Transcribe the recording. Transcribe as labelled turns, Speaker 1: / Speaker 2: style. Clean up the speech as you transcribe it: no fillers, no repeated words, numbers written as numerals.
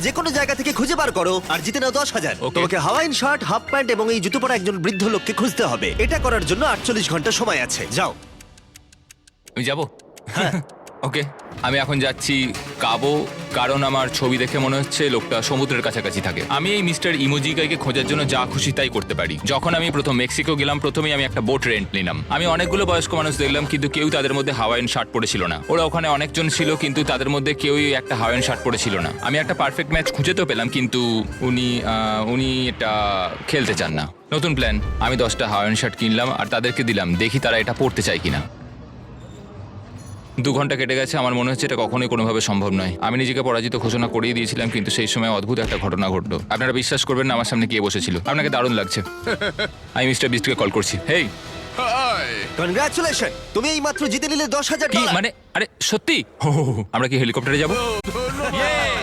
Speaker 1: যে কোনো জায়গা থেকে খুঁজে বার করো আর জিতে নাও 10,000।
Speaker 2: Okay.
Speaker 1: তোমাকে হাওয়াইন শার্ট, হাফ প্যান্ট এবং এই জুতো পরা একজন বৃদ্ধ লোককে খুঁজতে হবে। এটা করার জন্য 48 ঘন্টা সময় আছে। যাও।
Speaker 2: আমি যাবো ওকে আমি এখন যাচ্ছি কাবো, কারণ আমার ছবি দেখে মনে হচ্ছে লোকটা সমুদ্রের কাছাকাছি থাকে। আমি এই মিস্টার ইমোজিকাইকে খোঁজার জন্য যা খুশি তাই করতে পারি। যখন আমি প্রথম মেক্সিকো গেলাম, প্রথমেই আমি একটা বোট রেন্ট নিলাম। আমি অনেকগুলো বয়স্ক মানুষ দেখলাম, কিন্তু কেউ তাদের মধ্যে হাওয়াইন শার্ট পরেছিল না। ওরা ওখানে অনেকজন ছিল, কিন্তু তাদের মধ্যে কেউই একটা হাওয়াইন শার্ট পরেছিল না। আমি একটা পারফেক্ট ম্যাচ খুঁজে তো পেলাম, কিন্তু উনি এটা খেলতে চান না। নতুন প্ল্যান, আমি 10টা হাওয়াইন শার্ট কিনলাম আর তাদেরকে দিলাম, দেখি তারা এটা পরতে চায় কিনা। 2 ঘন্টা কেটে গেছে, আমার মনে হচ্ছে এটা কখনোই কোনোভাবে সম্ভব নয়। আমি নিজেকে পরাজিত ঘোষণা করেই দিয়েছিলাম, কিন্তু সেই সময় অদ্ভুত একটা ঘটনা ঘটলো। আপনারা বিশ্বাস করবেন না, আমার সামনে কে বসেছিল। আপনাকে দারুণ লাগছে। আমি মিস্টার বিস্টকে কল করছি। হেই,
Speaker 1: কনগ্রাচুলেশন, তুমি এই মাত্র জিতে নিলে 10,000
Speaker 2: কি
Speaker 1: ডলার।
Speaker 2: মানে? আরে সত্যি? আমরা কি হেলিকপ্টারে যাব?